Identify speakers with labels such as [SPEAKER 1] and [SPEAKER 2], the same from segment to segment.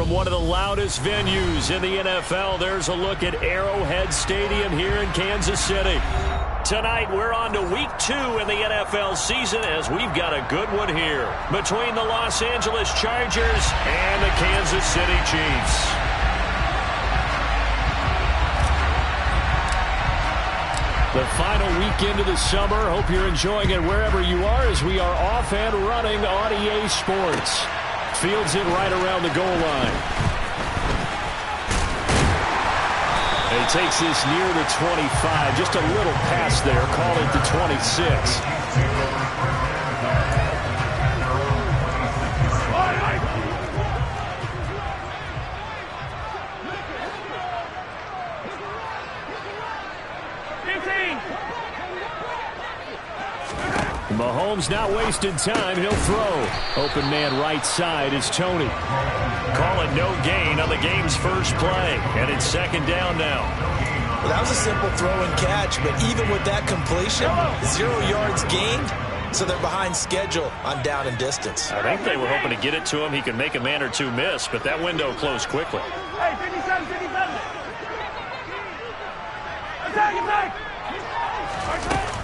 [SPEAKER 1] from one of the loudest venues in the NFL. There's a look at Arrowhead Stadium here in Kansas City. Tonight, we're on to week 2 in the NFL season as we've got a good one here between the Los Angeles Chargers and the Kansas City Chiefs. The final weekend of the summer. Hope you're enjoying it wherever you are as we are off and running on EA Sports. Fields it right around the goal line. He takes this near the 25. Just a little pass there. Call it the 26. Mahomes not wasting time. He'll throw. Open man right side is Tony. Call it no gain on the game's first play. And it's second down now.
[SPEAKER 2] Well, that was a simple throw and catch, but even with that completion, 0 yards gained, so they're behind schedule on down and distance.
[SPEAKER 1] I think they were hoping to get it to him. He could make a man or two miss, but that window closed quickly.
[SPEAKER 3] Hey, 57, 57. Attack.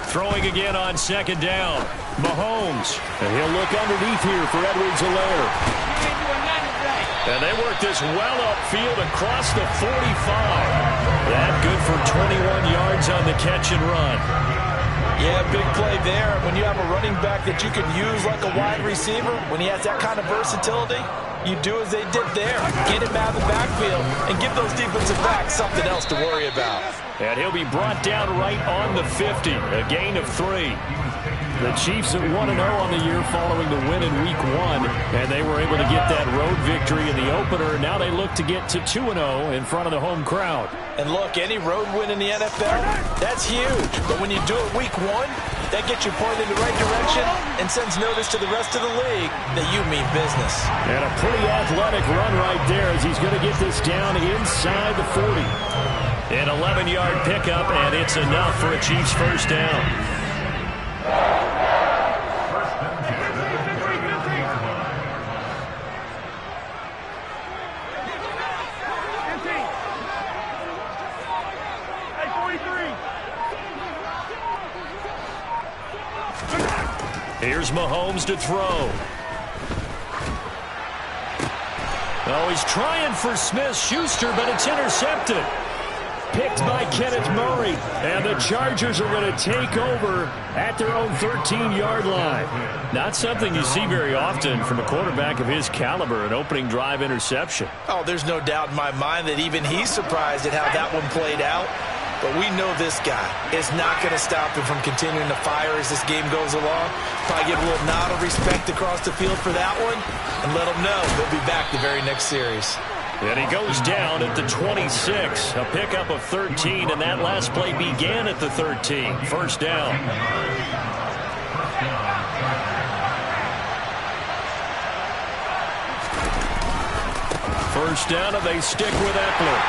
[SPEAKER 1] Throwing again on second down. Mahomes. And he'll look underneath here for Edwards-Helaire. And they work this well upfield across the 45. That good for 21 yards on the catch and run.
[SPEAKER 2] Yeah, big play there. When you have a running back that you can use like a wide receiver, when he has that kind of versatility, you do as they did there. Get him out of the backfield and give those defensive backs something else to worry about.
[SPEAKER 1] And he'll be brought down right on the 50. A gain of 3. The Chiefs at 1-0 on the year following the win in Week 1. And they were able to get that road victory in the opener. Now they look to get to 2-0 in front of the home crowd.
[SPEAKER 2] And look, any road win in the NFL, that's huge. But when you do it Week 1, that gets you pointed in the right direction and sends notice to the rest of the league that you mean business.
[SPEAKER 1] And a pretty athletic run right there as he's going to get this down inside the 40. An 11-yard pickup, and it's enough for a Chiefs first down. Here's Mahomes to throw. Oh, he's trying for Smith-Schuster, but it's intercepted. Picked by Kenneth Murray. And the Chargers are going to take over at their own 13-yard line. Not something you see very often from a quarterback of his caliber, an opening drive interception.
[SPEAKER 2] Oh, there's no doubt in my mind that even he's surprised at how that one played out. But we know this guy is not going to stop him from continuing to fire as this game goes along. Probably give a little nod of respect across the field for that one and let him know he'll be back the very next series.
[SPEAKER 1] And he goes down at the 26. A pickup of 13, and that last play began at the 13. First down. First down, and they stick with Eckler.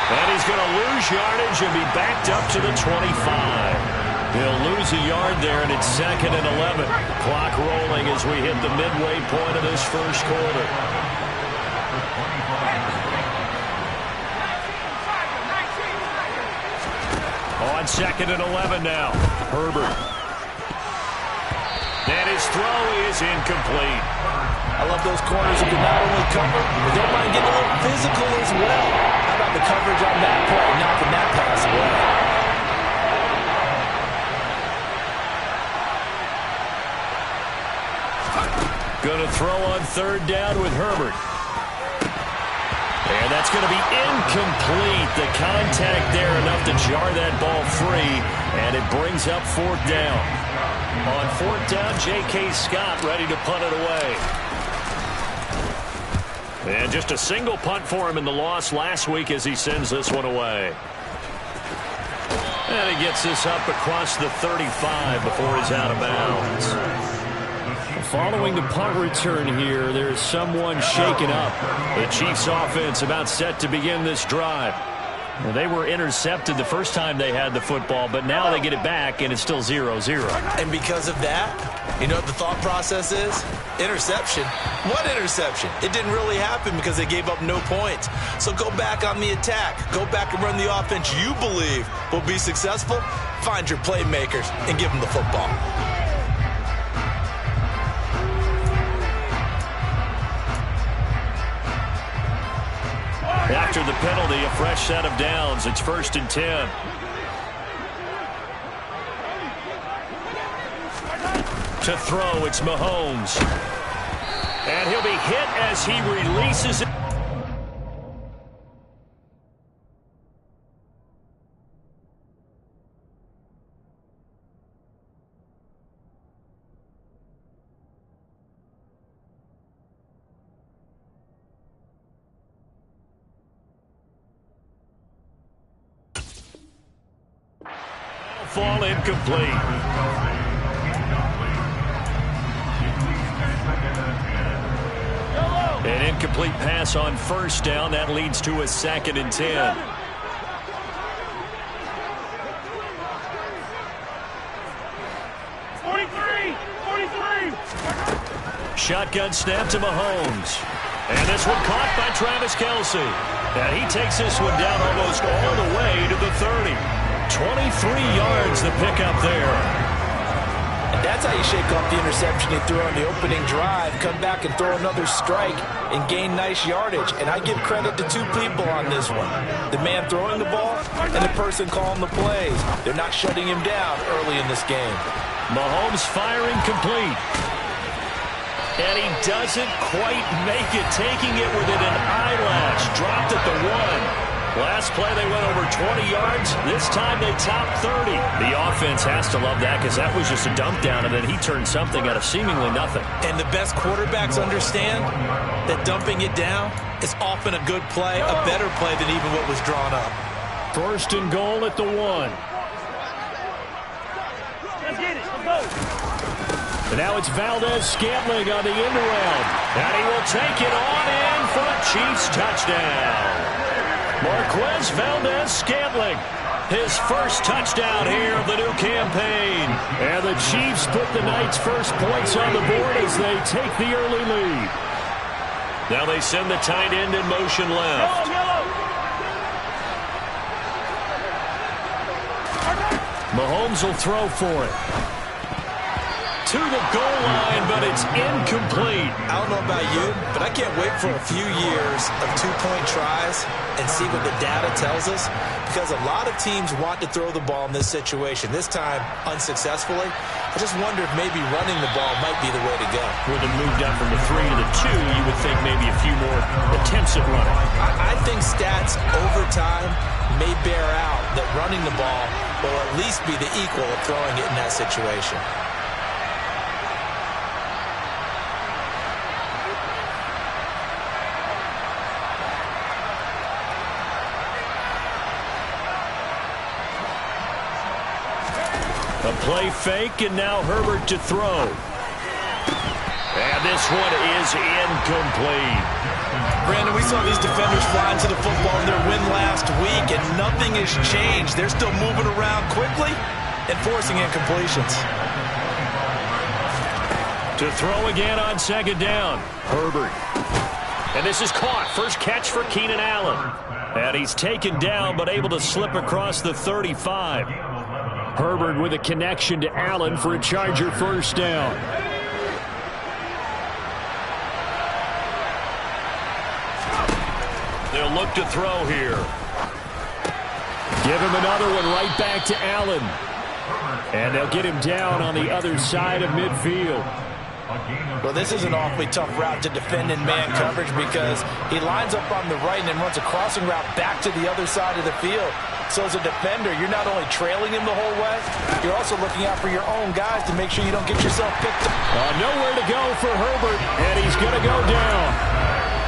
[SPEAKER 1] And he's going to lose yardage and be backed up to the 25. He'll lose a yard there, and it's second and 11. Clock rolling as we hit the midway point of this first quarter. On second and 11 now. Herbert. And his throw is incomplete.
[SPEAKER 2] I love those corners who can not only cover, but don't mind getting a little physical as well. How about the coverage on that play, knocking that pass away?
[SPEAKER 1] Going to throw on third down with Herbert. And that's going to be incomplete. The contact there enough to jar that ball free, and it brings up fourth down. On fourth down, J.K. Scott ready to punt it away. And just a single punt for him in the loss last week as he sends this one away. And he gets this up across the 35 before he's out of bounds. Following the punt return here, there's someone shaken up. The Chiefs offense about set to begin this drive. Well, they were intercepted the first time they had the football, but now they get it back, and it's still 0-0.
[SPEAKER 2] And because of that, you know what the thought process is? Interception. What interception? It didn't really happen because they gave up no points. So go back on the attack. Go back and run the offense you believe will be successful. Find your playmakers and give them the football.
[SPEAKER 1] After the penalty, a fresh set of downs. It's 1st and 10. To throw, it's Mahomes. And he'll be hit as he releases it. Fall incomplete. An incomplete pass on 1st down. That leads to a 2nd and 10. Shotgun snap to Mahomes. And this one caught by Travis Kelce. And he takes this one down almost all the way to the 30. 23 yards the pickup there.
[SPEAKER 2] And that's how you shake off the interception you threw on the opening drive, come back and throw another strike and gain nice yardage. And I give credit to 2 people on this one. The man throwing the ball and the person calling the plays. They're not shutting him down early in this game.
[SPEAKER 1] Mahomes firing complete. And he doesn't quite make it, taking it within an eyelash. Dropped at the 1. Last play, they went over 20 yards. This time, they topped 30. The offense has to love that because that was just a dump down, and then he turned something out of seemingly nothing.
[SPEAKER 2] And the best quarterbacks understand that dumping it down is often a good play, a better play than even what was drawn up.
[SPEAKER 1] 1st and goal at the 1.
[SPEAKER 3] Let's get it. Let's go.
[SPEAKER 1] And now it's Valdez-Scantling on the end around. And he will take it on in for a Chiefs touchdown. Marquez Valdez-Scantling, his first touchdown here of the new campaign. And the Chiefs put the Knights' first points on the board as they take the early lead. Now they send the tight end in motion left. Mahomes will throw for it. To the goal line, but it's incomplete.
[SPEAKER 2] I don't know about you, but I can't wait for a few years of 2-point tries and see what the data tells us, because a lot of teams want to throw the ball in this situation. This time, unsuccessfully. I just wonder if maybe running the ball might be the way to go.
[SPEAKER 1] With them moved up from the 3 to the 2, you would think maybe a few more attempts at running.
[SPEAKER 2] I think stats over time may bear out that running the ball will at least be the equal of throwing it in that situation.
[SPEAKER 1] A play fake, and now Herbert to throw. And this one is incomplete.
[SPEAKER 2] Brandon, we saw these defenders fly into the football in their win last week, and nothing has changed. They're still moving around quickly and forcing incompletions.
[SPEAKER 1] To throw again on 2nd down. Herbert. And this is caught. First catch for Keenan Allen. And he's taken down, but able to slip across the 35. Herbert with a connection to Allen for a Charger first down. They'll look to throw here. Give him another one right back to Allen. And they'll get him down on the other side of midfield.
[SPEAKER 2] Well, this is an awfully tough route to defend in man coverage because he lines up on the right and then runs a crossing route back to the other side of the field. So as a defender, you're not only trailing him the whole way, you're also looking out for your own guys to make sure you don't get yourself picked up.
[SPEAKER 1] Nowhere to go for Herbert, and he's going to go down.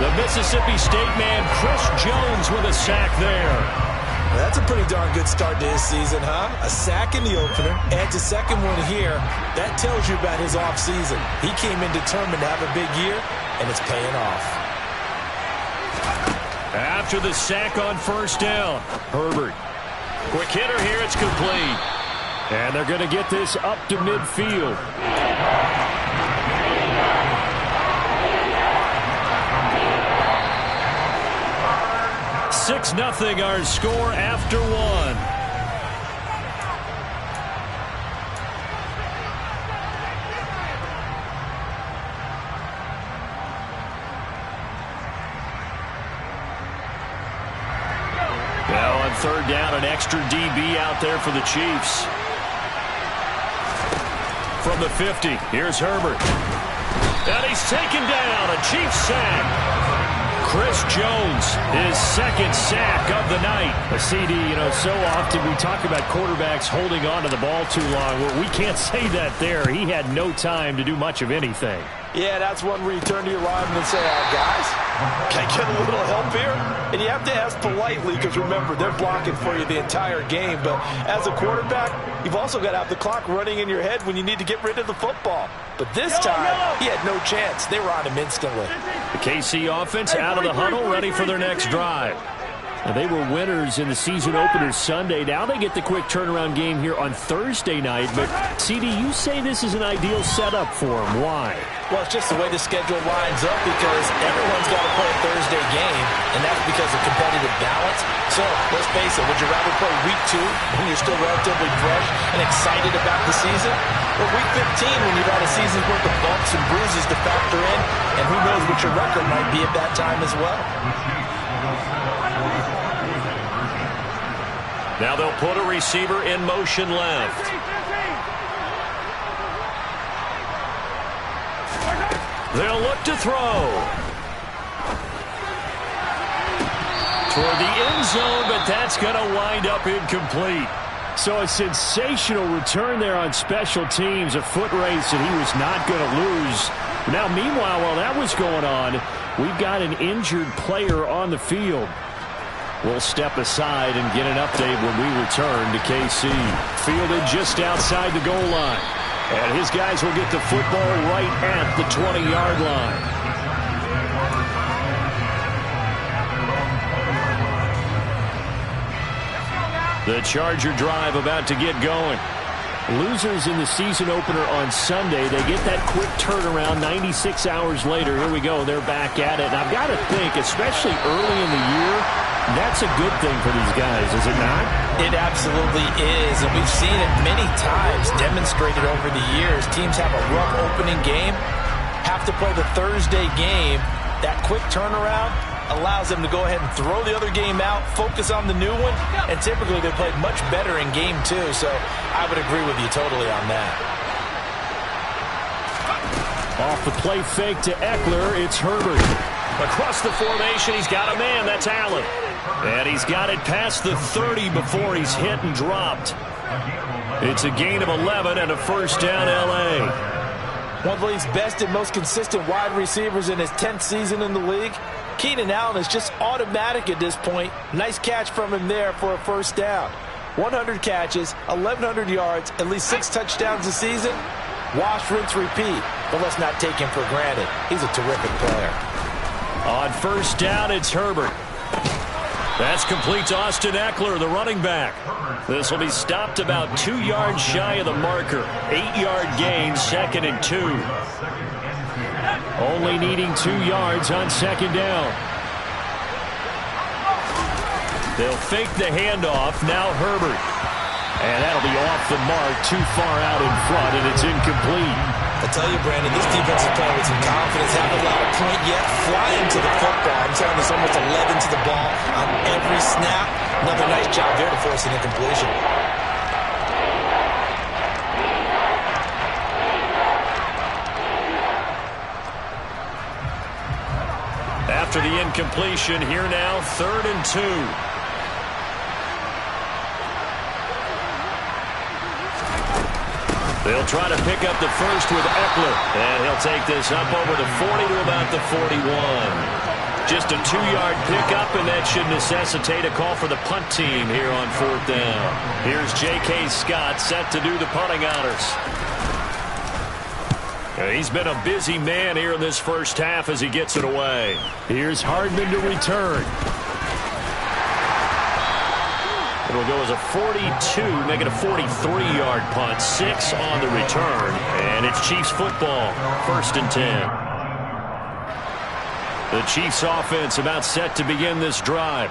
[SPEAKER 1] The Mississippi State man, Chris Jones, with a sack there.
[SPEAKER 2] That's a pretty darn good start to his season, huh? A sack in the opener, adds a second one here. That tells you about his offseason. He came in determined to have a big year, and it's paying off.
[SPEAKER 1] After the sack on first down, Herbert. Quick hitter here, it's complete. And they're going to get this up to midfield. 6-0 our score after one. Now on third down, an extra DB out there for the Chiefs. From the 50, here's Herbert. And he's taken down, a Chiefs sack. Chris Jones, his second sack of the night. A CD, so often we talk about quarterbacks holding on to the ball too long. Well, we can't say that there. He had no time to do much of anything.
[SPEAKER 2] Yeah, that's one where you turn to your lineman and say, guys, can I get a little help here? And you have to ask politely because, remember, they're blocking for you the entire game. But as a quarterback, you've also got to have the clock running in your head when you need to get rid of the football. But this time, he had no chance. They were on him instantly.
[SPEAKER 1] The KC offense out of the huddle, ready for their next drive. Now, they were winners in the season opener Sunday. Now they get the quick turnaround game here on Thursday night. But, CD, you say this is an ideal setup for them. Why?
[SPEAKER 2] Well, it's just the way the schedule lines up because everyone's got to play a Thursday game, and that's because of competitive balance. So, let's face it, would you rather play week 2 when you're still relatively fresh and excited about the season? Or week 15 when you've had a season's worth of bumps and bruises to factor in, and who knows what your record might be at that time as well.
[SPEAKER 1] Now they'll put a receiver in motion left. They'll look to throw. Toward the end zone, but that's going to wind up incomplete. So a sensational return there on special teams, a foot race that he was not going to lose. Now, meanwhile, while that was going on, we've got an injured player on the field. We'll step aside and get an update when we return to KC. Fielded just outside the goal line. And his guys will get the football right at the 20-yard line. The Charger drive about to get going. Losers in the season opener on Sunday, they get that quick turnaround 96 hours later. Here we go. They're back at it. And I've got to think, especially early in the year, that's a good thing for these guys, is it not?
[SPEAKER 2] It absolutely is, and we've seen it many times demonstrated over the years. Teams have a rough opening game, have to play the Thursday game. That quick turnaround allows them to go ahead and throw the other game out, focus on the new one, and typically they played much better in game 2, so I would agree with you totally on that.
[SPEAKER 1] Off the play fake to Eckler, it's Herbert. Across the formation, he's got a man, that's Allen. And he's got it past the 30 before he's hit and dropped. It's a gain of 11 and a first down, L.A.
[SPEAKER 2] One of the league's best and most consistent wide receivers in his 10th season in the league. Keenan Allen is just automatic at this point. Nice catch from him there for a first down. 100 catches, 1,100 yards, at least 6 touchdowns a season. Wash, rinse, repeat. But let's not take him for granted. He's a terrific player.
[SPEAKER 1] On first down, it's Herbert. That's complete to Austin Eckler, the running back. This will be stopped about 2 yards shy of the marker. 8-yard gain, 2nd and 2. Only needing 2 yards on second down. They'll fake the handoff. Now Herbert. And that'll be off the mark, too far out in front, and it's incomplete.
[SPEAKER 2] I tell you, Brandon, this defense is playing with some confidence. Haven't allowed a point yet. Flying to the football. I'm telling you, it's almost 11 to the ball on every snap. Another nice job there to force an incompletion.
[SPEAKER 1] After the incompletion, here now, 3rd and 2. They'll try to pick up the first with Eckler. And he'll take this up over the 40 to about the 41. Just a 2-yard pickup, and that should necessitate a call for the punt team here on 4th down. Here's J.K. Scott set to do the punting honors. He's been a busy man here in this first half as he gets it away. Here's Hardman to return. It'll go as a 42, make it a 43-yard punt. 6 on the return. And it's Chiefs football. 1st and 10. The Chiefs offense about set to begin this drive.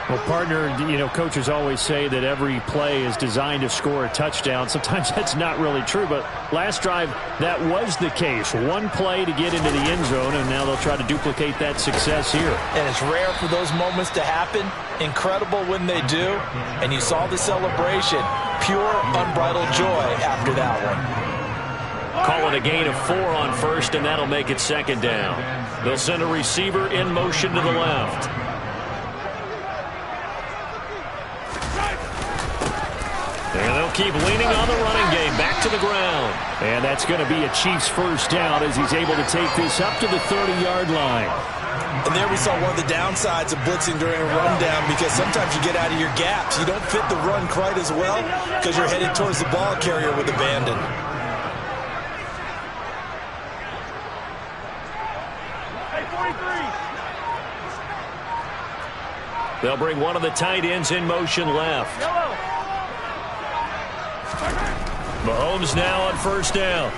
[SPEAKER 4] Well, partner, coaches always say that every play is designed to score a touchdown. Sometimes that's not really true, but last drive, that was the case. One play to get into the end zone, and now they'll try to duplicate that success here.
[SPEAKER 2] And it's rare for those moments to happen. Incredible when they do. And you saw the celebration. Pure, unbridled joy after that one.
[SPEAKER 1] Call it a gain of 4 on 1st, and that'll make it 2nd down. They'll send a receiver in motion to the left. And they'll keep leaning on the running game back to the ground.
[SPEAKER 4] And that's going to be a Chiefs 1st down as he's able to take this up to the 30-yard line.
[SPEAKER 2] And there we saw one of the downsides of blitzing during a rundown, because sometimes you get out of your gaps. You don't fit the run quite as well because you're headed towards the ball carrier with abandon.
[SPEAKER 1] They'll bring one of the tight ends in motion left. Mahomes now on 1st down.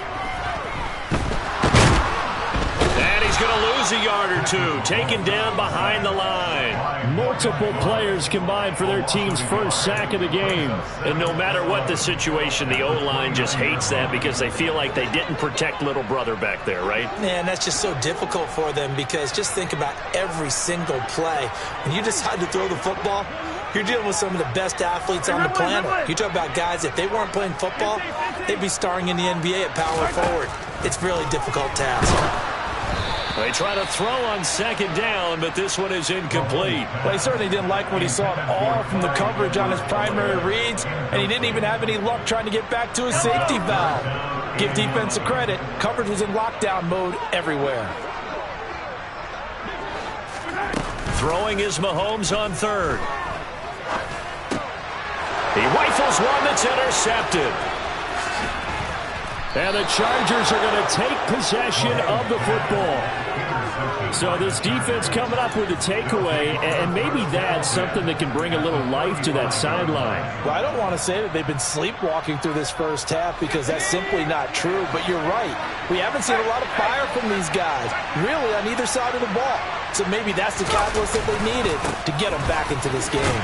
[SPEAKER 1] And he's going to lose a yard or 2. Taken down behind the line.
[SPEAKER 4] Multiple players combined for their team's 1st sack of the game.
[SPEAKER 1] And no matter what the situation, the O-line just hates that because they feel like they didn't protect little brother back there, right?
[SPEAKER 2] Man, that's just so difficult for them, because just think about every single play. When you decide to throw the football, you're dealing with some of the best athletes on the planet. You talk about guys, if they weren't playing football, they'd be starring in the NBA at power forward. It's a really difficult task.
[SPEAKER 1] They try to throw on 2nd down, but this one is incomplete.
[SPEAKER 2] Well, he certainly didn't like what he saw at all from the coverage on his primary reads, and he didn't even have any luck trying to get back to his safety valve. Give defense a credit. Coverage was in lockdown mode everywhere.
[SPEAKER 1] Throwing is Mahomes on 3rd. He rifles one that's intercepted.
[SPEAKER 4] And the Chargers are going to take possession of the football. So this defense coming up with a takeaway, and maybe that's something that can bring a little life to that sideline.
[SPEAKER 2] Well, I don't want to say that they've been sleepwalking through this 1st half, because that's simply not true, but you're right. We haven't seen a lot of fire from these guys, really, on either side of the ball. So maybe that's the catalyst that they needed to get them back into this game.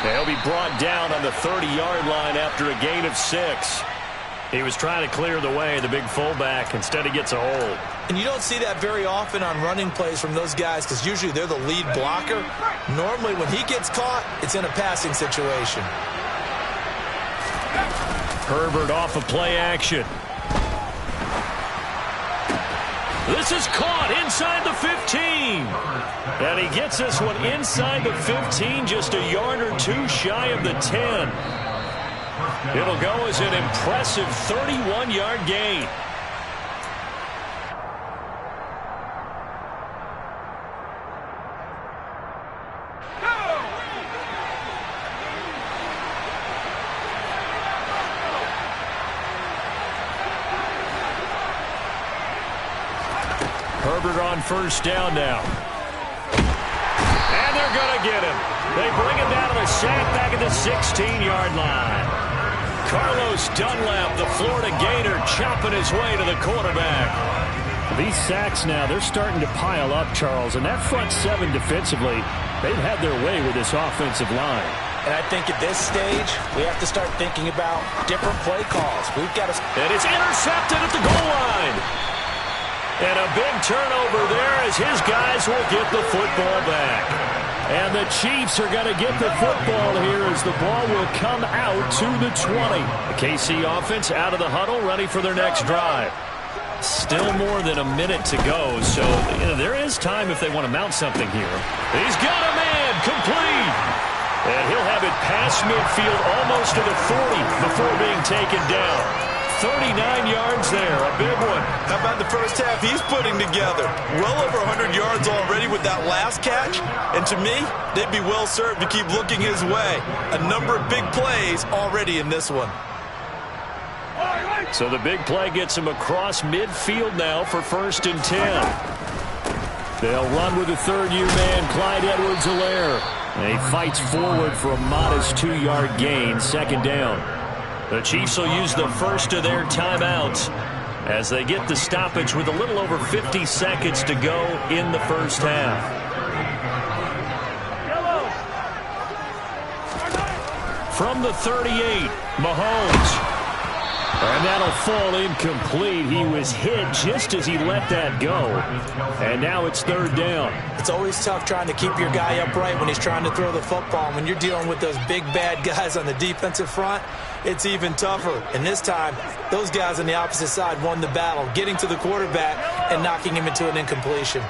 [SPEAKER 1] He'll be brought down on the 30-yard line after a gain of 6. He was trying to clear the way, the big fullback. Instead, he gets a hold.
[SPEAKER 2] And you don't see that very often on running plays from those guys, because usually they're the lead blocker. Normally, when he gets caught, it's in a passing situation.
[SPEAKER 1] Herbert off of play action. This is caught inside the 15. And he gets this one inside the 15, just a yard or 2 shy of the 10. It'll go as an impressive 31-yard gain. Herbert on 1st down now. And they're going to get him. They bring him down to the sack back at the 16-yard line. Carlos Dunlap, the Florida Gator, chopping his way to the quarterback.
[SPEAKER 4] These sacks now, they're starting to pile up, Charles. And that front 7 defensively, they've had their way with this offensive line.
[SPEAKER 2] And I think at this stage, we have to start thinking about different play calls. We've got to...
[SPEAKER 1] And it's intercepted at the goal line. And a big turnover there as his guys will get the football back.
[SPEAKER 4] And the Chiefs are going to get the football here as the ball will come out to the 20.
[SPEAKER 1] The KC offense out of the huddle, ready for their next drive. Still more than a minute to go, so there is time if they want to mount something here. He's got a man, complete. And he'll have it past midfield almost to the 40 before being taken down. 39 yards there, a big one.
[SPEAKER 2] How about the first half he's putting together? Well over 100 yards already with that last catch. And to me, they'd be well served to keep looking his way. A number of big plays already in this one.
[SPEAKER 1] So the big play gets him across midfield now for 1st and 10. They'll run with the third-year man, Clyde Edwards-Helaire. And he fights forward for a modest 2-yard gain, second down. The Chiefs will use the first of their timeouts as they get the stoppage with a little over 50 seconds to go in the first half. From the 38, Mahomes. And that'll fall incomplete. He was hit just as he let that go. And now it's third down.
[SPEAKER 2] It's always tough trying to keep your guy upright when he's trying to throw the football. And when you're dealing with those big, bad guys on the defensive front, it's even tougher. And this time, those guys on the opposite side won the battle, getting to the quarterback and knocking him into an incompletion.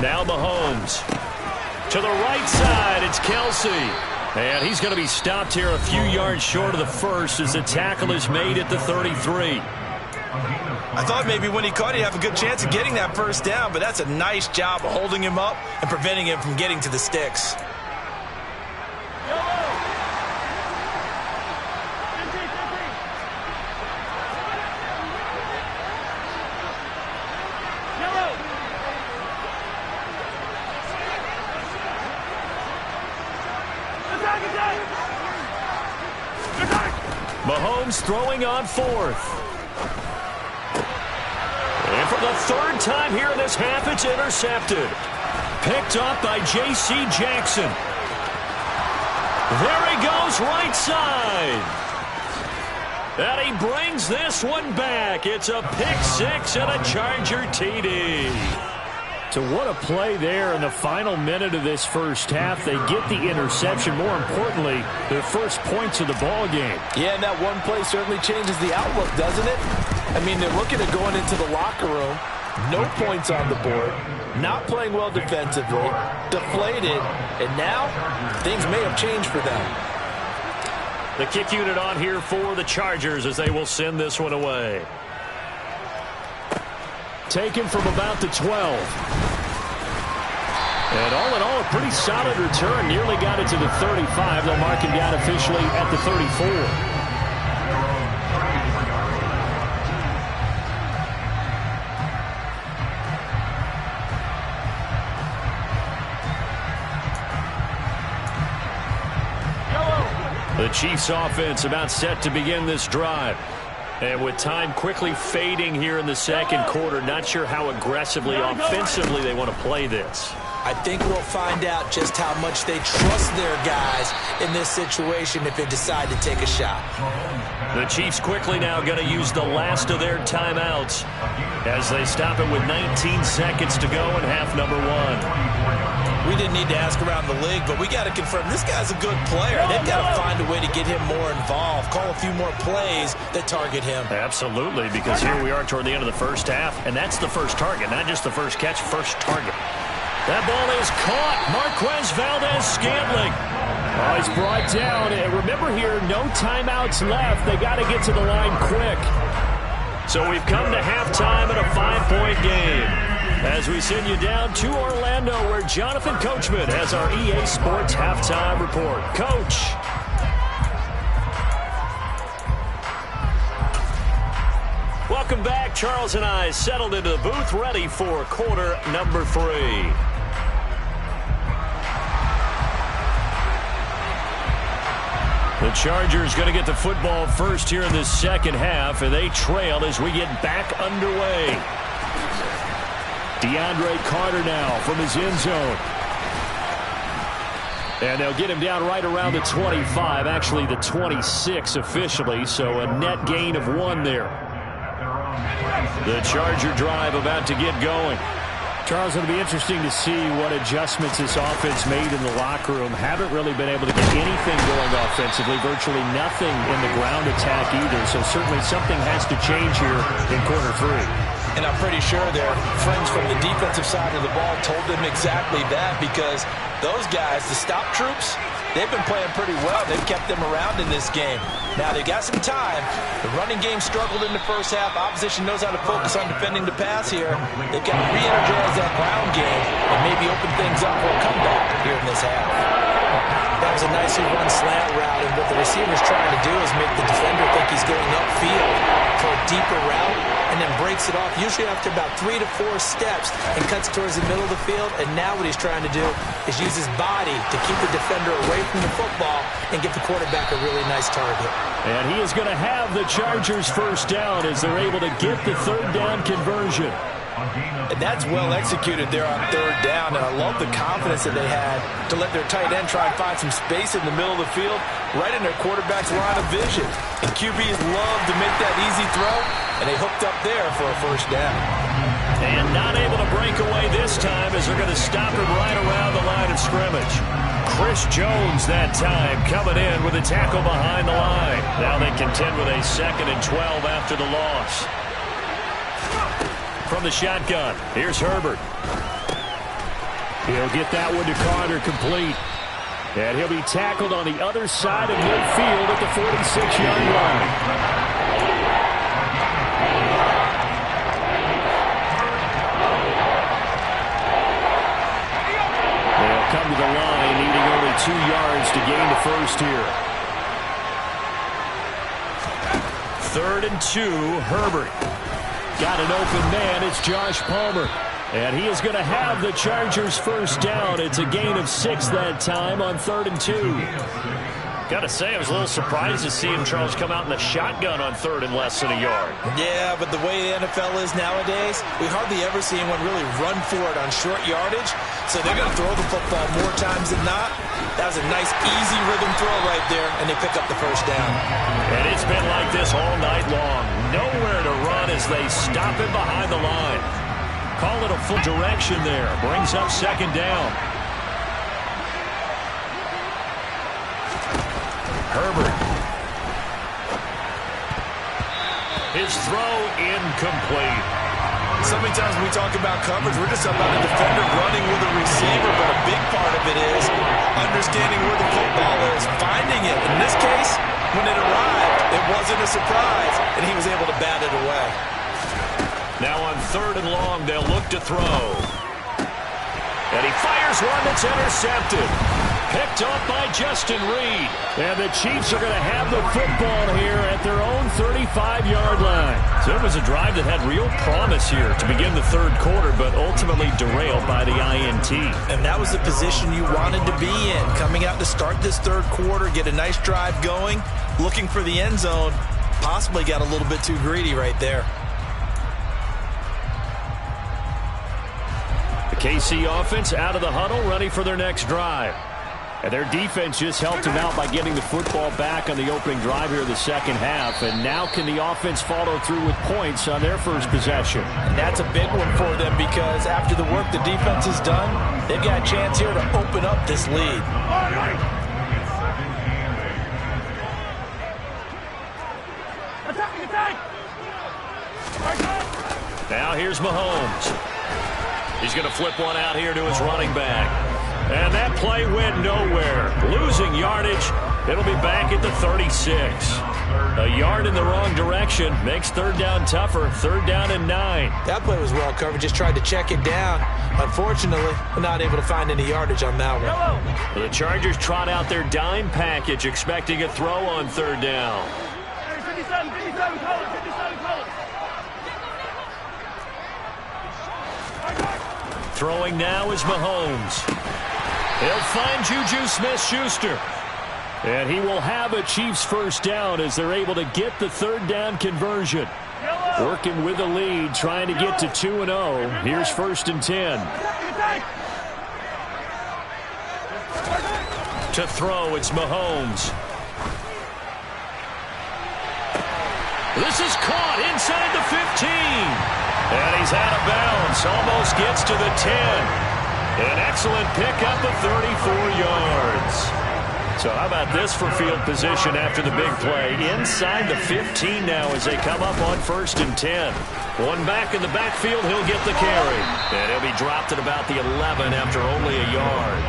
[SPEAKER 1] Now Mahomes. To the right side, it's Kelsey. And he's going to be stopped here a few yards short of the first as the tackle is made at the 33.
[SPEAKER 2] I thought maybe when he caught, he'd have a good chance of getting that first down, but that's a nice job of holding him up and preventing him from getting to the sticks.
[SPEAKER 1] Mahomes throwing on fourth. And for the third time here in this half, it's intercepted. Picked up by J.C. Jackson. There he goes, right side. And he brings this one back. It's a pick six and a Charger TD. So what a play there in the final minute of this first half. They get the interception. More importantly, their first points of the ball game.
[SPEAKER 2] Yeah, and that one play certainly changes the outlook, doesn't it? I mean, they're looking at going into the locker room. No points on the board. Not playing well defensively. Deflated. And now, things may have changed for them.
[SPEAKER 1] The kick unit on here for the Chargers as they will send this one away. Taken from about the 12. And all in all, a pretty solid return. Nearly got it to the 35. They'll mark him down officially at the 34. The Chiefs offense about set to begin this drive. And with time quickly fading here in the second quarter, not sure how aggressively, offensively they want to play this.
[SPEAKER 2] I think we'll find out just how much they trust their guys in this situation if they decide to take a shot.
[SPEAKER 1] The Chiefs quickly now going to use the last of their timeouts as they stop it with 19 seconds to go in half number one.
[SPEAKER 2] We didn't need to ask around the league, but we got to confirm this guy's a good player. They've got to find a way to get him more involved, call a few more plays that target him.
[SPEAKER 1] Absolutely, because here we are toward the end of the first half, and that's the first target, not just the first catch, first target. That ball is caught. Marquez Valdes-Scantling. Oh, he's brought down. And remember here, no timeouts left. They got to get to the line quick. So we've come to halftime in a 5-point game. As we send you down to Orlando, where Jonathan Coachman has our EA Sports halftime report. Coach. Welcome back. Charles and I settled into the booth, ready for quarter number 3. The Chargers going to get the football first here in this second half, and they trail as we get back underway. DeAndre Carter now from his end zone. And they'll get him down right around the 25, actually the 26 officially, so a net gain of 1 there. The Charger drive about to get going. Charles, it'll be interesting to see what adjustments this offense made in the locker room. Haven't really been able to get anything going offensively, virtually nothing in the ground attack either, so certainly something has to change here in quarter 3.
[SPEAKER 2] And I'm pretty sure their friends from the defensive side of the ball told them exactly that, because those guys, the stop troops, they've been playing pretty well. They've kept them around in this game. Now, they got some time. The running game struggled in the first half. Opposition knows how to focus on defending the pass here. They've got to re-energize that ground game and maybe open things up for a comeback here in this half. That was a nicely run slant route, and what the receiver's trying to do is make the defender think he's going upfield for a deeper route, and then breaks it off, usually after about 3 to 4 steps, and cuts towards the middle of the field. And now what he's trying to do is use his body to keep the defender away from the football and give the quarterback a really nice target.
[SPEAKER 1] And he is going to have the Chargers first down as they're able to get the third down conversion.
[SPEAKER 2] And that's well executed there on third down, and I love the confidence that they had to let their tight end try and find some space in the middle of the field, right in their quarterback's line of vision. And QBs love to make that easy throw, and they hooked up there for a first down.
[SPEAKER 1] And not able to break away this time as they're going to stop him right around the line of scrimmage. Chris Jones that time coming in with a tackle behind the line. Now they contend with a 2nd and 12 after the loss. From the shotgun, here's Herbert. He'll get that one to Carter complete. And he'll be tackled on the other side of midfield at the 46-yard line. They'll come to the line, needing only 2 yards to gain the first here. 3rd and 2, Herbert. Got an open man, it's Josh Palmer. And he is going to have the Chargers first down. It's a gain of 6 that time on 3rd and 2. Got to say, I was a little surprised to see him, Charles, come out in the shotgun on 3rd and less than a yard.
[SPEAKER 2] Yeah, but the way the NFL is nowadays, we hardly ever see anyone really run for it on short yardage. So they're going to throw the football more times than not. That was a nice, easy rhythm throw right there, and they pick up the first down.
[SPEAKER 1] And it's been like this all night long. Nowhere to run as they stop him behind the line. Call it a full direction there. Brings up 2nd down. Herbert. His throw incomplete.
[SPEAKER 2] So many times when we talk about coverage, we're just about a defender running with a receiver, but a big part of it is understanding where the football is, finding it. In this case, when it arrived, it wasn't a surprise, and he was able to bat it away.
[SPEAKER 1] Now on 3rd and long, they'll look to throw. And he fires one that's intercepted. Picked off by Justin Reed. And the Chiefs are going to have the football here at their own 35-yard line. So it was a drive that had real promise here to begin the 3rd quarter, but ultimately derailed by the INT.
[SPEAKER 2] And that was the position you wanted to be in. Coming out to start this 3rd quarter, get a nice drive going, looking for the end zone. Possibly got a little bit too greedy right there.
[SPEAKER 1] The KC offense out of the huddle, ready for their next drive. And their defense just helped him out by getting the football back on the opening drive here in the 2nd half. And now can the offense follow through with points on their first possession?
[SPEAKER 2] And that's a big one for them because after the work the defense has done, they've got a chance here to open up this lead.
[SPEAKER 1] Now here's Mahomes. He's going to flip one out here to his running back. And that play went nowhere. Losing yardage. It'll be back at the 36. A yard in the wrong direction makes 3rd down tougher. 3rd down and 9.
[SPEAKER 2] That play was well covered. Just tried to check it down. Unfortunately, we're not able to find any yardage on that one.
[SPEAKER 1] The Chargers trot out their dime package, expecting a throw on 3rd down.
[SPEAKER 3] 57, colors, 57 colors.
[SPEAKER 1] Throwing now is Mahomes. He'll find Juju Smith-Schuster. And he will have a Chiefs first down as they're able to get the 3rd down conversion. Working with the lead, trying to get to 2-0. Here's 1st and 10. To throw, it's Mahomes. This is caught inside the 15. And he's out of bounds. Almost gets to the 10. An excellent pickup of 34 yards. So how about this for field position after the big play? Inside the 15 now as they come up on 1st and 10. One back in the backfield, he'll get the carry. And he'll be dropped at about the 11 after only a yard.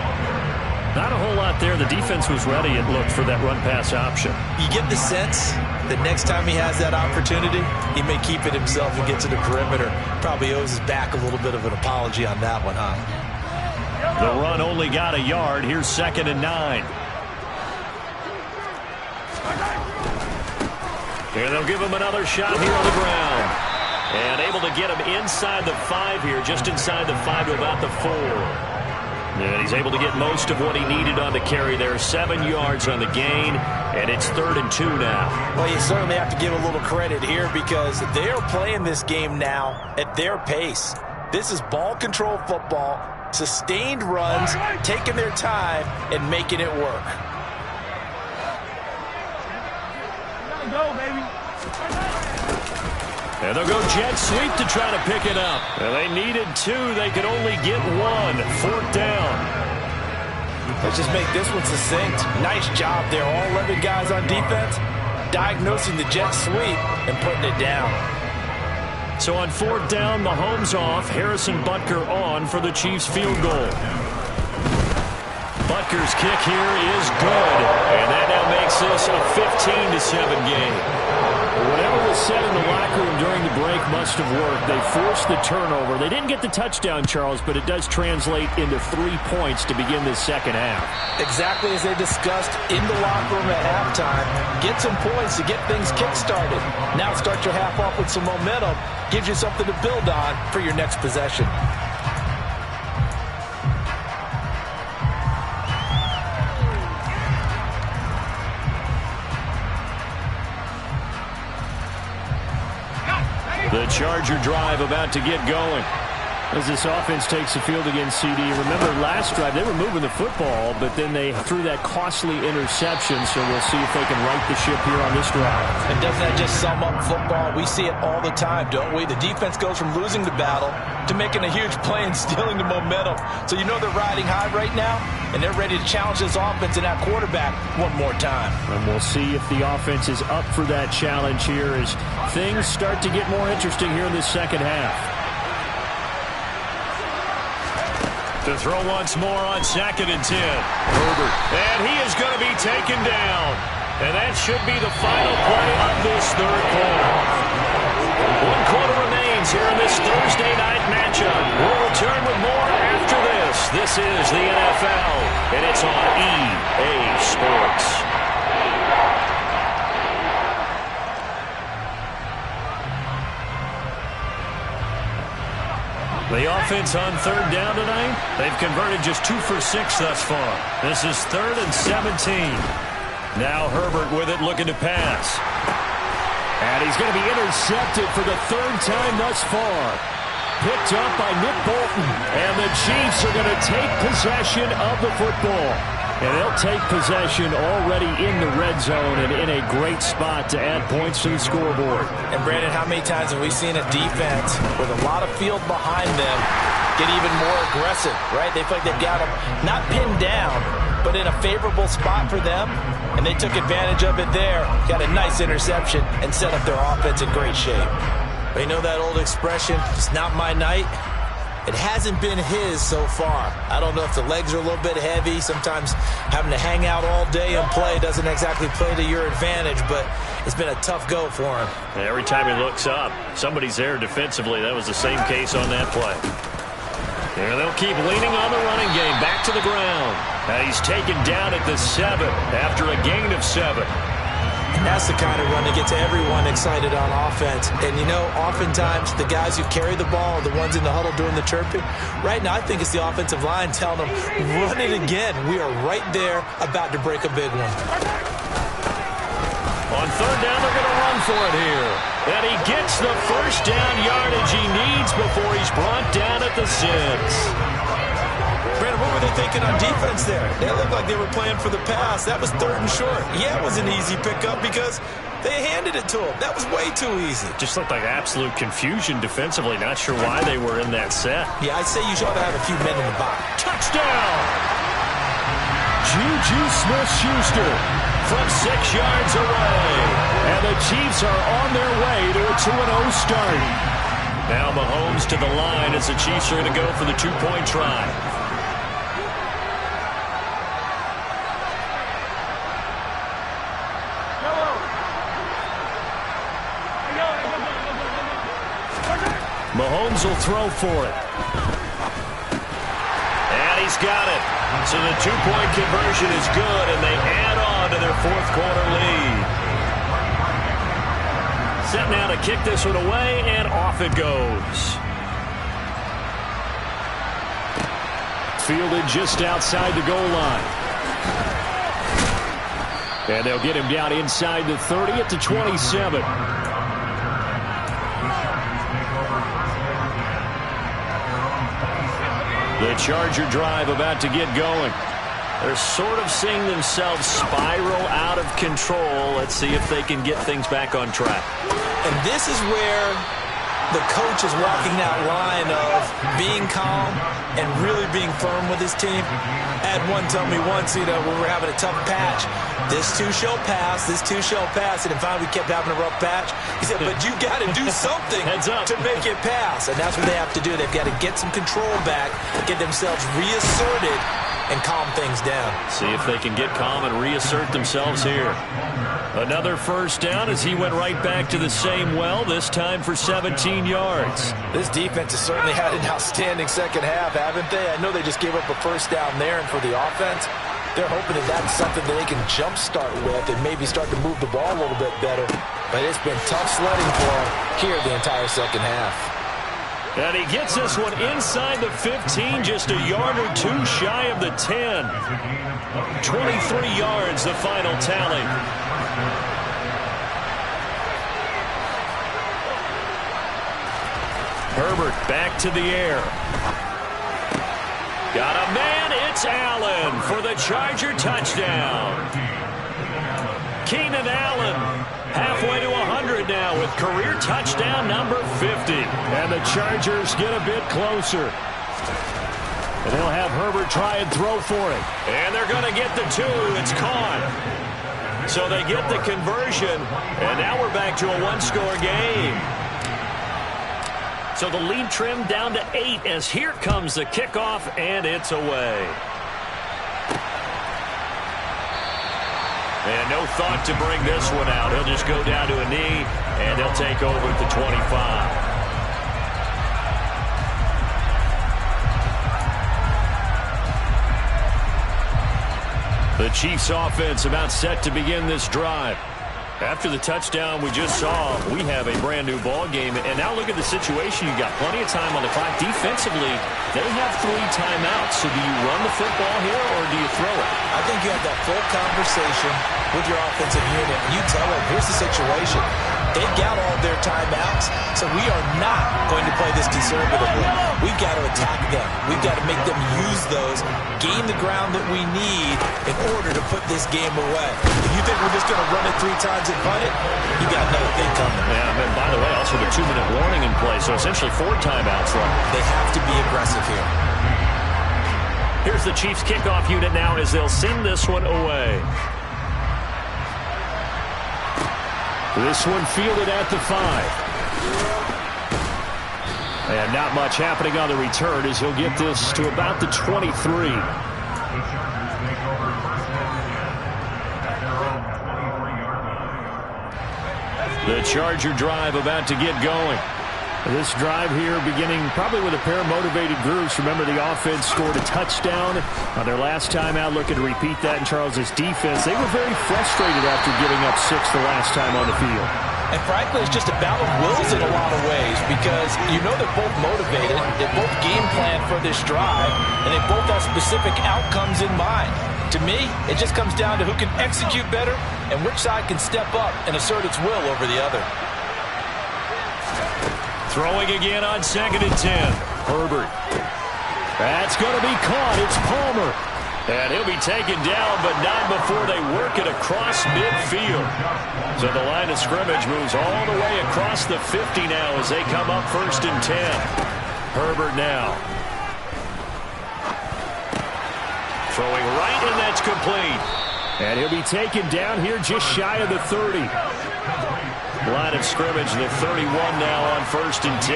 [SPEAKER 1] Not a whole lot there. The defense was ready, it looked, for that run-pass option.
[SPEAKER 2] You get the sense that next time he has that opportunity, he may keep it himself and get to the perimeter. Probably owes his back a little bit of an apology on that one, huh?
[SPEAKER 1] The run only got a yard. Here's 2nd and 9. And they'll give him another shot here on the ground. And able to get him inside the 5 here, just inside the 5 to about the 4. And he's able to get most of what he needed on the carry there. 7 yards on the gain, and it's 3rd and 2 now.
[SPEAKER 2] Well, you certainly have to give a little credit here because they are playing this game now at their pace. This is ball control football, sustained runs, taking their time, and making it work.
[SPEAKER 3] Go, baby.
[SPEAKER 1] And they'll go jet sweep to try to pick it up. And they needed 2. They could only get 1. 4th down.
[SPEAKER 2] Let's just make this one succinct. Nice job there. All 11 guys on defense diagnosing the jet sweep and putting it down.
[SPEAKER 1] So on 4th down, Mahomes off. Harrison Butker on for the Chiefs field goal. Butker's kick here is good. And that now makes this a 15-7 game. Whatever was said in the locker room during the break must have worked. They forced the turnover. They didn't get the touchdown, Charles, but it does translate into 3 points to begin this second half.
[SPEAKER 2] Exactly as they discussed in the locker room at halftime. Get some points to get things kick-started. Now start your half off with some momentum. Gives you something to build on for your next possession.
[SPEAKER 1] The Charger drive about to get going.
[SPEAKER 4] As this offense takes the field against CD. Remember, last drive, they were moving the football, but then they threw that costly interception, so we'll see if they can right the ship here on this drive.
[SPEAKER 2] And doesn't that just sum up football? We see it all the time, don't we? The defense goes from losing the battle to making a huge play and stealing the momentum. So you know they're riding high right now, and they're ready to challenge this offense and that quarterback one more time.
[SPEAKER 4] And we'll see if the offense is up for that challenge here as things start to get more interesting here in this second half.
[SPEAKER 1] To throw once more on 2nd and 10. Herbert. And he is going to be taken down. And that should be the final play of this 3rd quarter. 1 quarter remains here in this Thursday night matchup. We'll return with more after this. This is the NFL, and it's on EA Sports. The offense on 3rd down tonight, they've converted just 2 for 6 thus far. This is 3rd and 17. Now Herbert with it, looking to pass.
[SPEAKER 4] And he's going to be intercepted for the 3rd time thus far. Picked up by Nick Bolton. And the Chiefs are going to take possession of the football. And they'll take possession already in the red zone and in a great spot to add points to the scoreboard.
[SPEAKER 2] And Brandon, how many times have we seen a defense with a lot of field behind them get even more aggressive, right? They feel like they've got them not pinned down, but in a favorable spot for them, and they took advantage of it there. Got a nice interception and set up their offense in great shape. But you know that old expression, it's not my night? It hasn't been his so far. I don't know if the legs are a little bit heavy. Sometimes having to hang out all day and play doesn't exactly play to your advantage, but it's been a tough go for him.
[SPEAKER 1] And every time he looks up, somebody's there defensively. That was the same case on that play. And they'll keep leaning on the running game. Back to the ground. And he's taken down at the 7 after a gain of 7.
[SPEAKER 2] That's the kind of run that gets everyone excited on offense. And, you know, oftentimes the guys who carry the ball are the ones in the huddle doing the chirping. Right now, I think it's the offensive line telling them, run it again. We are right there about to break a big one.
[SPEAKER 1] On 3rd down, they're going to run for it here. And he gets the 1st down yardage he needs before he's brought down at the 6.
[SPEAKER 2] Brandon, what were they thinking on defense there? They looked like they were playing for the pass. That was 3rd and short. Yeah, it was an easy pickup because they handed it to him. That was way too easy.
[SPEAKER 1] Just looked like absolute confusion defensively. Not sure why they were in that set.
[SPEAKER 2] Yeah, I'd say you ought to have a few men in the box.
[SPEAKER 1] Touchdown! Juju Smith-Schuster from 6 yards away. And the Chiefs are on their way to a 2-0 start. Now Mahomes to the line as the Chiefs are going to go for the 2-point try. Mahomes will throw for it. And he's got it. So the 2-point conversion is good, and they add on to their 4th quarter lead. set now to kick this one away, and off it goes. Fielded just outside the goal line. And they'll get him down inside the 30 at the 27. The Charger drive about to get going. They're sort of seeing themselves spiral out of control. Let's see if they can get things back on track.
[SPEAKER 2] And this is where the coach is walking that line of being calm and really being firm with his team. I had one tell me once, when we were having a tough patch, this too shall pass, this too shall pass. And finally we kept having a rough patch. He said, but you got to do something to make it pass. And that's what they have to do. They've got to get some control back, get themselves reasserted, and calm things down.
[SPEAKER 1] See if they can get calm and reassert themselves here. Another first down as he went right back to the same well, this time for 17 yards.
[SPEAKER 2] This defense has certainly had an outstanding second half, haven't they? I know they just gave up a first down there, and for the offense, they're hoping that that's something that they can jumpstart with and maybe start to move the ball a little bit better. But it's been tough sledding for them here the entire second half.
[SPEAKER 1] And he gets this one inside the 15, just a yard or two shy of the 10. 23 yards, the final tally. Herbert back to the air. Got a man, it's Allen for the Charger touchdown. Keenan Allen halfway to 100 now with career touchdown number 50. And the Chargers get a bit closer. And they'll have Herbert try and throw for it. And they're going to get the 2. It's caught. So they get the conversion. And now we're back to a one-score game. So the lead trimmed down to 8 as here comes the kickoff, and it's away. And no thought to bring this one out. He'll just go down to a knee, and they'll take over at the 25. The Chiefs offense about set to begin this drive. After the touchdown we just saw, we have a brand new ball game. And now look at the situation. You got plenty of time on the clock. Defensively, they have 3 timeouts. So do you run the football here or do you throw it?
[SPEAKER 2] I think you have that full conversation with your offensive unit. You tell them, here's the situation. They've got all their timeouts, so we are not going to play this conservatively. We've got to attack them. We've got to make them use those, gain the ground that we need in order to put this game away. If you think we're just going to run it 3 times and punt it, you got another thing coming.
[SPEAKER 1] Yeah, and by the way, also the 2-minute warning in play, so essentially 4 timeouts left.
[SPEAKER 2] They have to be aggressive here.
[SPEAKER 1] Here's the Chiefs kickoff unit now as they'll send this one away. This one fielded at the 5. And not much happening on the return as he'll get this to about the 23. The Charger drive about to get going. This drive here beginning probably with a pair of motivated groups. Remember, the offense scored a touchdown on their last time out. Looking to repeat that in Charles's defense. They were very frustrated after giving up 6 the last time on the field.
[SPEAKER 2] And frankly, it's just a battle of wills in a lot of ways because you know they're both motivated. They both game plan for this drive, and they both have specific outcomes in mind. To me, it just comes down to who can execute better and which side can step up and assert its will over the other.
[SPEAKER 1] Throwing again on 2nd and 10. Herbert. That's going to be caught. It's Palmer. And he'll be taken down, but not before they work it across midfield. So the line of scrimmage moves all the way across the 50 now as they come up 1st and 10. Herbert now. Throwing right, and that's complete. And he'll be taken down here just shy of the 30. Line of scrimmage, the 31 now on 1st and 10.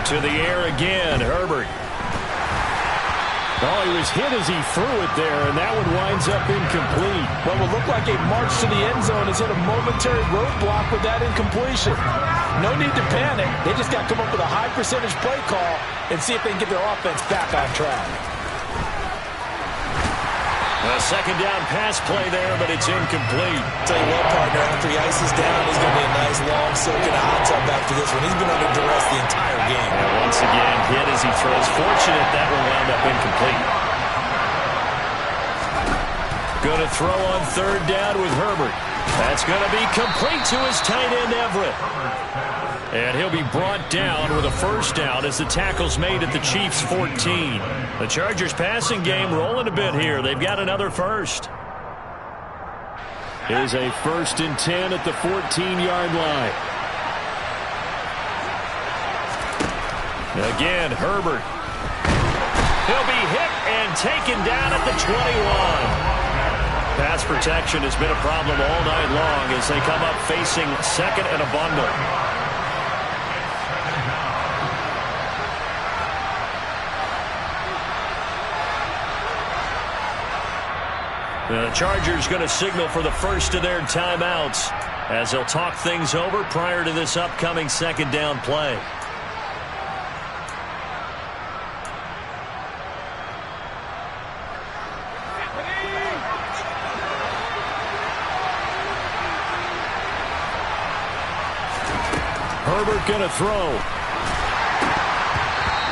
[SPEAKER 1] To the air again, Herbert. Oh, he was hit as he threw it there, and that one winds up incomplete.
[SPEAKER 3] What will look like a march to the end zone is hit a momentary roadblock with that incompletion. No need to panic. They just got to come up with a high percentage play call and see if they can get their offense back on track.
[SPEAKER 1] A second down pass play there, but it's incomplete.
[SPEAKER 2] Tell you what, partner, after he ices down, he's going to be a nice long soak in a hot tub after this one. He's been under duress the entire game.
[SPEAKER 1] And once again, hit as he throws. Fortunate that one wound up incomplete. Going to throw on third down with Herbert. That's going to be complete to his tight end, Everett. And he'll be brought down with a first down as the tackle's made at the Chiefs' 14. The Chargers passing game rolling a bit here. They've got another first. Here's a 1st and 10 at the 14-yard line. Again, Herbert. He'll be hit and taken down at the 21. Pass protection has been a problem all night long as they come up facing second and a bundle. The Chargers going to signal for the first of their timeouts as they'll talk things over prior to this upcoming second down play. Herbert going to throw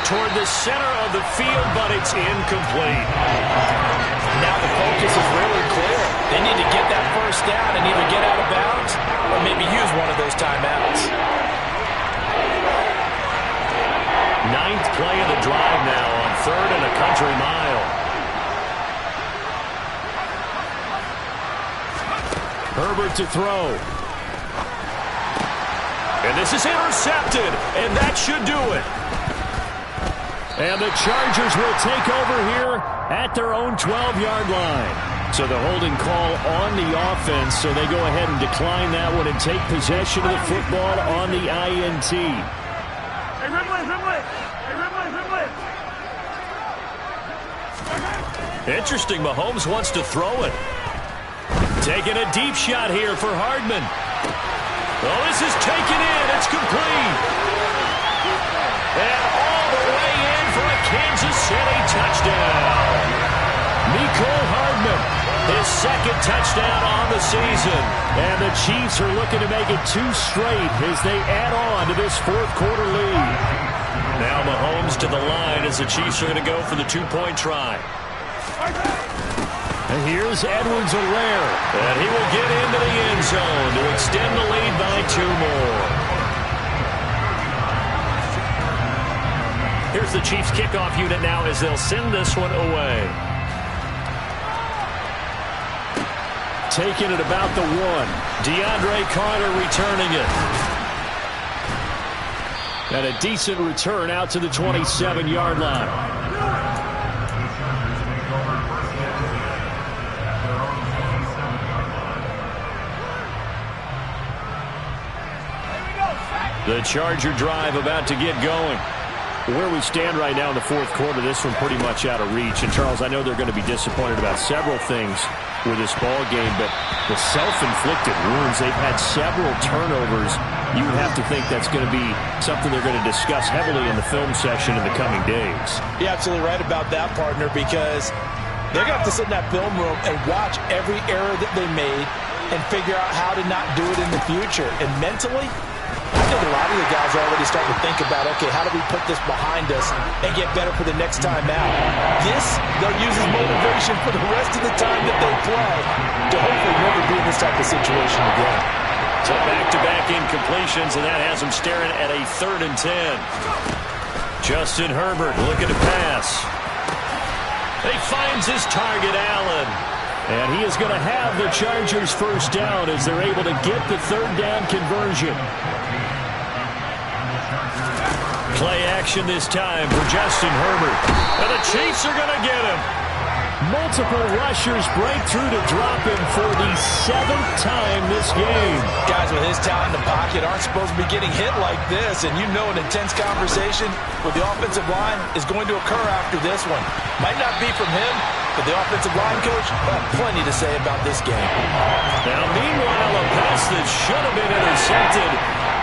[SPEAKER 1] toward the center of the field, but it's incomplete.
[SPEAKER 3] Now the focus is really clear. They need to get that first down and either get out of bounds or maybe use one of those timeouts.
[SPEAKER 1] 9th play of the drive now on 3rd and a country mile. Herbert to throw. And this is intercepted, and that should do it. And the Chargers will take over here at their own 12-yard line. So the holding call on the offense, so they go ahead and decline that one and take possession of the football on the INT. Interesting, Mahomes wants to throw it. Taking a deep shot here for Hardman. Oh, this is taken in. It's complete. And all the way in for a Kansas City touchdown. Mecole Hardman, his 2nd touchdown on the season. And the Chiefs are looking to make it 2 straight as they add on to this 4th quarter lead. Now Mahomes to the line as the Chiefs are going to go for the 2-point try. And here's Edwards-Helaire. And he will get into the end zone to extend the lead by 2 more. Here's the Chiefs kickoff unit now as they'll send this one away. Taking it about the 1. DeAndre Carter returning it. And a decent return out to the 27-yard line. The Charger drive about to get going. Where we stand right now in the 4th quarter, this one pretty much out of reach. And, Charles, I know they're going to be disappointed about several things with this ball game, but the self-inflicted wounds, they've had several turnovers. You would have to think that's going to be something they're going to discuss heavily in the film session in the coming days.
[SPEAKER 2] You're absolutely right about that, partner, because they're going to have to sit in that film room and watch every error that they made and figure out how to not do it in the future. And mentally, I think a lot of the guys are already starting to think about, okay, how do we put this behind us and get better for the next time out? This, they'll use as motivation for the rest of the time that they play to hopefully never be in this type of situation again.
[SPEAKER 1] So back-to-back incompletions, and that has them staring at a 3rd and 10. Justin Herbert looking to pass. He finds his target, Allen. And he is going to have the Chargers first down as they're able to get the 3rd down conversion. Play action this time for Justin Herbert. And the Chiefs are going to get him. Multiple rushers break through to drop him for the 7th time this game.
[SPEAKER 2] Guys with his talent in the pocket aren't supposed to be getting hit like this, and you know an intense conversation with the offensive line is going to occur after this one. Might not be from him, but the offensive line coach will have plenty to say about this game.
[SPEAKER 1] Now, meanwhile, a pass that should have been intercepted,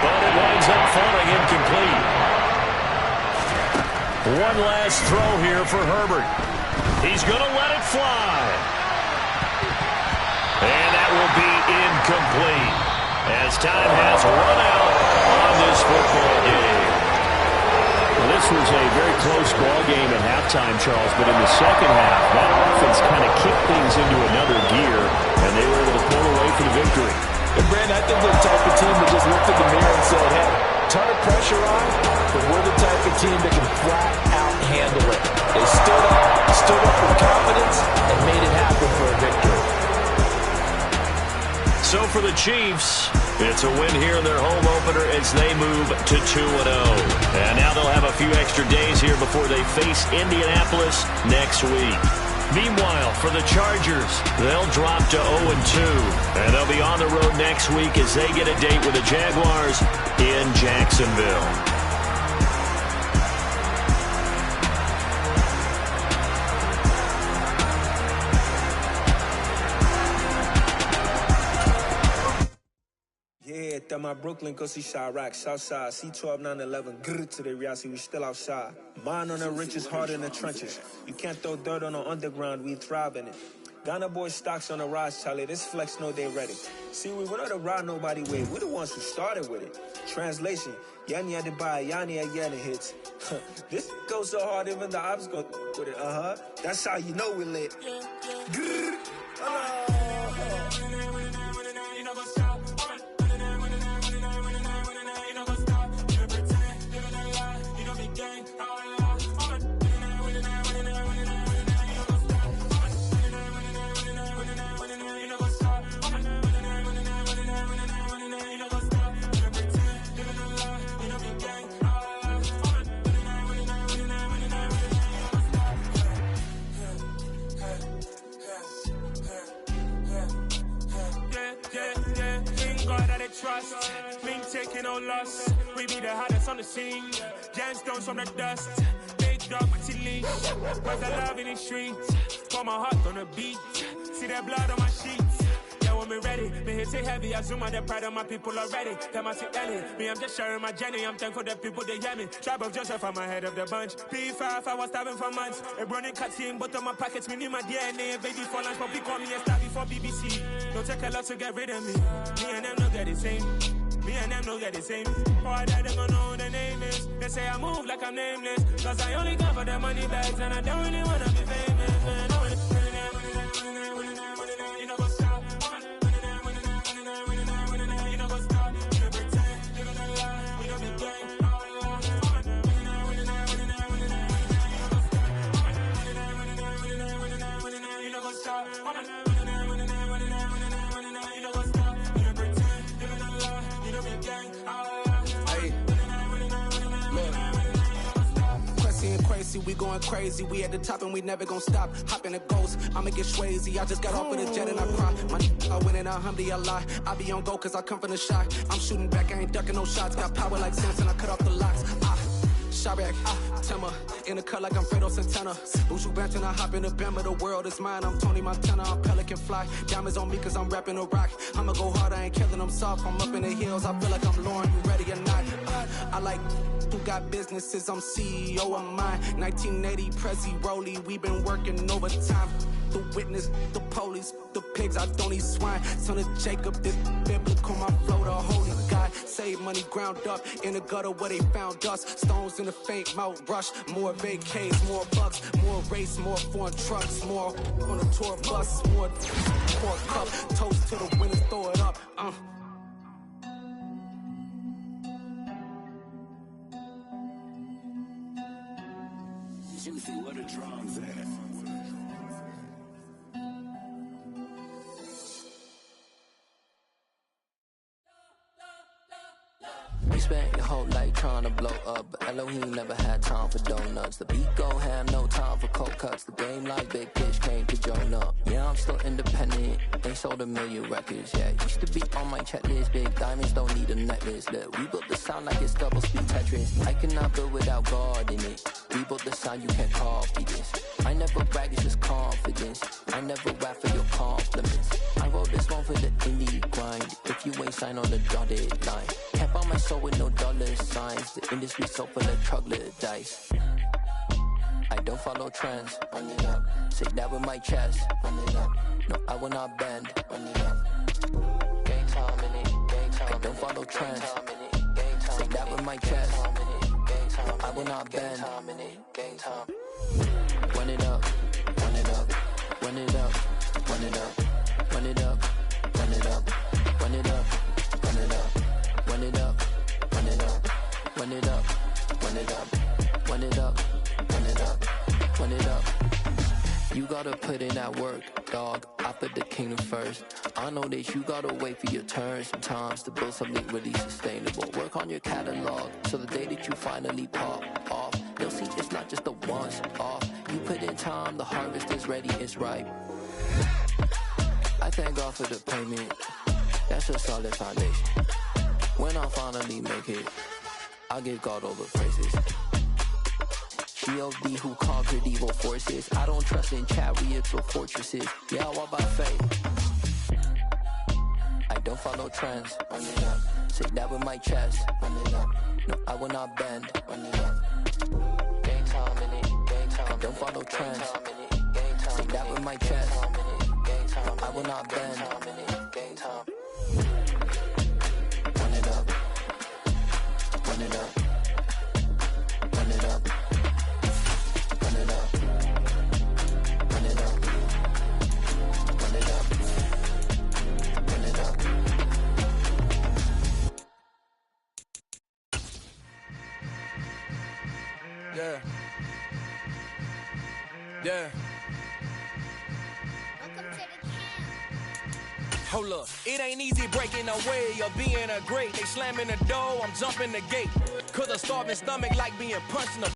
[SPEAKER 1] but it winds up falling incomplete. One last throw here for Herbert. He's going to let it fly. will be incomplete as time has run out on this football game. Well, this was a very close ball game at halftime, Charles, but in the second half, that offense kind of kicked things into another gear, and they were able to pull away for the victory.
[SPEAKER 3] And Brandon, I think they're the type of team that just looked in the mirror and said, hey, ton of pressure on, but we're the type of team that can flat out handle it. They stood up with confidence, and made it happen for a victory.
[SPEAKER 1] So for the Chiefs, it's a win here in their home opener as they move to 2-0. And now they'll have a few extra days here before they face Indianapolis next week. Meanwhile, for the Chargers, they'll drop to 0-2. And they'll be on the road next week as they get a date with the Jaguars in Jacksonville.
[SPEAKER 5] Yeah, that my Brooklyn, go see Chirac, Southside, C12, 911, grrr to the reality, we still outside. Mine on the riches, hard in the trenches. You can't throw dirt on the underground, we thrive in it. Ghana boys stocks on the rise, Charlie, this flex know they ready. See, we went on the ride nobody way, we the ones who started with it. Translation, Yanni had to buy, Yanni again hits. This goes so hard, even the ops go with it, That's how you know we lit. Grrr,
[SPEAKER 6] trust, me taking no loss. We be the hottest on the scene. Gemstones from the dust. Big dog, Matty leash. Cause the love in the streets. Pour my heart on the beat. See that blood on my sheets. Yeah, when me ready, me hit it heavy. I zoom on the pride of my people already. Them I see Ellie. Me, I'm just sharing my journey. I'm thankful the people they hear me. Tribe of Joseph, I'm ahead of the bunch. P5, I was starving for months. A running cutscene, but on my pockets, me need my DNA. Baby for lunch, but we call me a star before BBC. Don't take a lot to get rid of me. Me and them don't get the same. Me and them don't get the same. Boy, that them gonna know who the name is. They say I move like I'm nameless. Cause I only come for the money bags and I don't really wanna be famous, man. You know what's up? You know what's up? You pretend, you don't lie, we don't be gang. You know what's up?
[SPEAKER 7] We going crazy, we at the top and we never gonna stop. Hop in a ghost, I'ma get swayzy. I just got off with a jet and I cry. I win in a Humvee, I lie. I be on go cause I come from the shot. I'm shooting back, I ain't ducking no shots. Got power like Samson, I cut off the locks. Chirac, Timmer, in the cut like I'm Fredo Santana. Buju Banton, I hop in the Bama, the world is mine. I'm Tony Montana, I'm Pelican Fly. Diamonds on me cause I'm rapping a rock. I'ma go hard, I ain't killing them soft. I'm up in the hills, I feel like I'm Lauren, you ready or not? I like who got businesses, I'm CEO of mine. 1980, Prezi Rolly, we been working overtime. The witness, the police, the pigs, I don't eat swine. Son of Jacob, this biblical, my flow, the holy God. Save money ground up in the gutter where they found us. Stones in the faint mouth rush. More vacays, more bucks, more race, more foreign trucks, more on a tour bus, more cup. Toast to the winners, throw it up.
[SPEAKER 8] Juicy, where the drums at?
[SPEAKER 9] We spent your whole life trying to blow up, but Elohim never had time for donuts. The beat gon' have no time for cold cuts. The game like Big Pitch came to Jonah. Yeah, I'm still independent. They sold 1 million records. Yeah, used to be on my checklist. Big diamonds don't need a necklace. Look, we built the sound like it's double speed Tetris. I cannot build without God in it. We built the sound, you can't copy this. I never brag, it's just confidence. I never rap for your compliments. I wrote this one for the indie grind. If you ain't signed on the dotted line, can't buy my soul with no dollar signs. The industry so full of troglodytes. I don't follow trends. Run it up. Say that with my chest. Run it up. No, I will not bend. Run it up. Game time in it. I don't follow trends. Say that with my chest. I will not bend. Run it up, run it up, run it up, run it up, run it up, run it up, run it up, run it up, run it up, run it up, run it up, run it up, run it up, run it up, run it up. You gotta put in that work, dog. I put the kingdom first. I know that you gotta wait for your turn sometimes to build something really sustainable. Work on your catalog so the day that you finally pop off, you'll see it's not just a once off. You put in time, the harvest is ready, it's ripe. I thank God for the payment. That's a solid foundation. When I finally make it, I'll give God all the praises. G.O.D. who conquered evil forces. I don't trust in chariots or fortresses. Yeah, I walk by faith. I don't follow trends. Run it up. Say that with my chest. Run it up. No, I will not bend. Run it up. Game time in it. Game time. I don't follow trends. Say that with my chest. I will not bend. Game time. Run it up. Run it up. Run it up. Run it up. Run it up. Run it up. Run it up.
[SPEAKER 7] Yeah. Yeah. Hold up, it ain't easy breaking away or being a great. They slamming the door, I'm jumping the gate. Cause a starving stomach like being punched in the